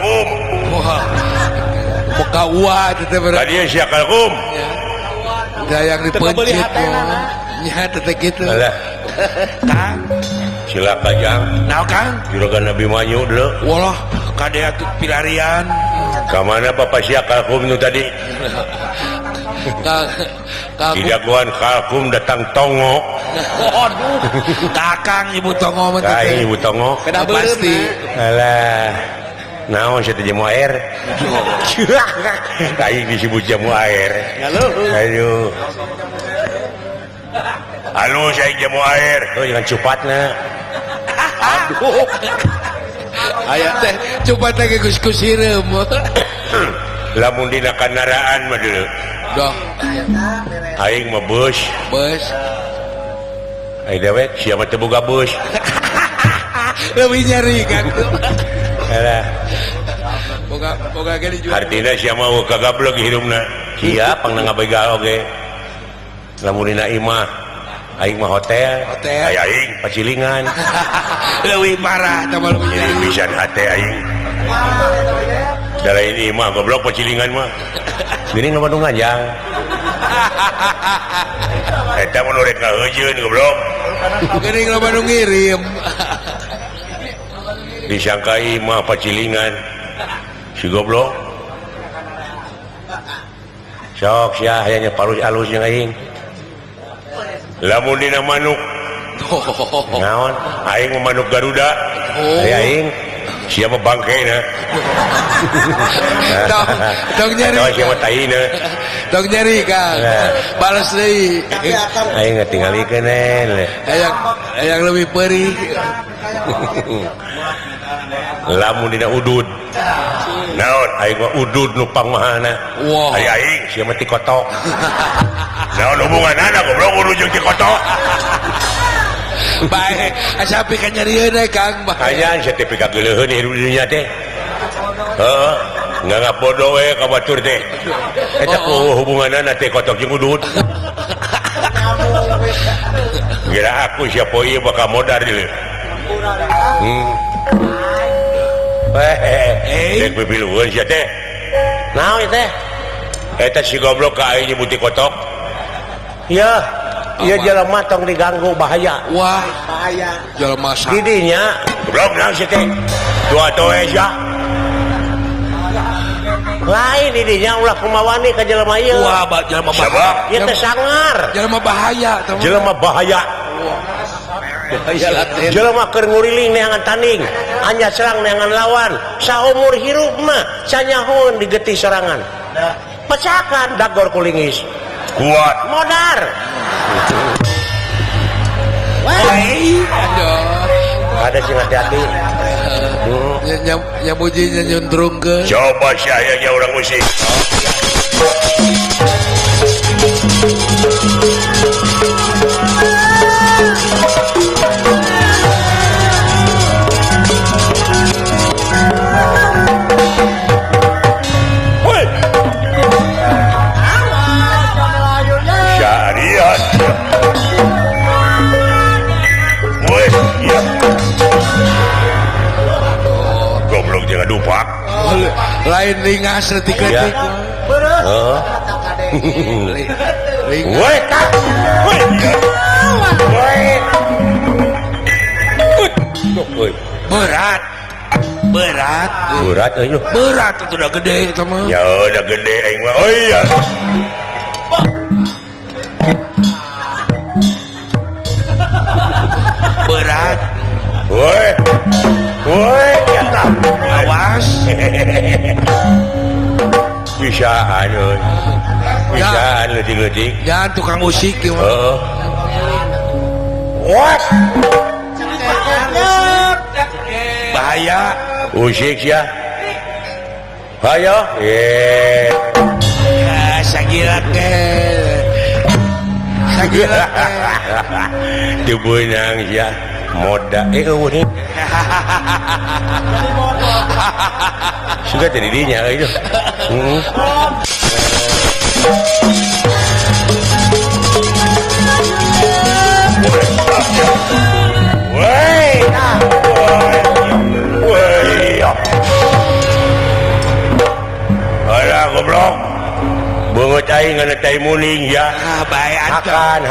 kalkum. Wah. Muka uat teh berarti. Tadi sia kalkum. Yang dipencit nya teh kitu. Alah. Kang, Silakan Jang. naon Kang? Juragan Nabi Manyu dulu. Walah, kade atuh pilarian. Ka mana Bapak sia kalkum nu tadi? Kang, Tidak guan kalkum datang tongo. waduh. Kakang Ibu Tongo mah Kai teh. Ibu Tongo. Pasti. Alah. Naon saya teh jamu air. Kai disebut jamu air. Aduh. Halo saya jamu air. Oh jangan cupatna. Aduh. Aya teh coba teh geus-geus hireum. Lamun dina kandaraan mah deuleu. Dah, Aing mah bus. bos. Aing dewek sia mah teu boga bus. Lebih nyari kan. Alah. Boga ge dijual. Artina sia mah kagablog hirupna. Sia pangna ngabegal oge. Lamun dina imah aing mah hotel. Aya aing pacilingan. Leuwih parah tah malu Jadi pisan hate aing. Dalain imah goblok pacilingan mah. Gini nu Bandung Ngajang. Eta mun urek ngaheujeun goblok. Geuning lo Bandung ngirim. Disangka imah pacilingan. Si goblok. Sok sia aya parus alus jeung aing. Lamun dina manuk naon aing mah manuk Garuda. Aya aing sia mah bangkeina. Dong nyari. Tong sia mah taina. Dong nyari Kang. Balas deui. Aing ngatingalikeun we. Yang lebih perih. Lamun dina udud. Naon aing mah udud nu pangmahana. Wah. Aya aing sia mah ti kotok. Naon hubunganana goblok udud jeung ti kotok? Bae, asapi kan nyarieun Kang. Aya sertifikat geuleuheun hirup di dunya teh. Heeh. Nggak bodoh we ka batur teh. Eta hubunganana teh kotok jeung udud. Kira aku siapa ieu bakal modar deuleu. Dek pipilueun sia teh. Naon teh? Eta si goblok ka aing nyebuti kotok. Ya, ieu jelema tong diganggu bahaya. Wah, bahaya. Jelema sa. Didinya goblok naon sia teh? Tua-tua sia. Lain didinya ulah kumawani ka jelema ieu. Wah, jelema bahaya. Ieu teh sangar. Jelema bahaya teman. Jelema bahaya. Jelema keur nguriling neangan tanding, anya serang neangan lawan, saumur hirup mah sanyahoon digetih serangan. Pecahkan dagor kulingis. Kuat modar. Woi, Ada sing hati-hati. Nyamuji nyundrungkeun. Coba saya nya urang musik. Syariat. Woi, iya. Goblok jangan dupak. Lain ringas letik-letik. Heeh. Ringas. Woi, Kak. Woi. Woi. Woi. Berat. Berat ayo. Berat itu udah gede teman. Ya udah gede aing mah. Oh iya. Berat. Woi. Woi, ya tak. Awas. Bisaan euy. Bisaan leutik-leutik. Jangan tukang musik ya. Heeh. What? Bahaya. Usik ya. Ayo. Sagirat Sagirat Teu beunang ya. Moda eueuh. Sudah tadi dinya itu. Woi. Woi. goblok banget aing ngana tai muning ya baik hakan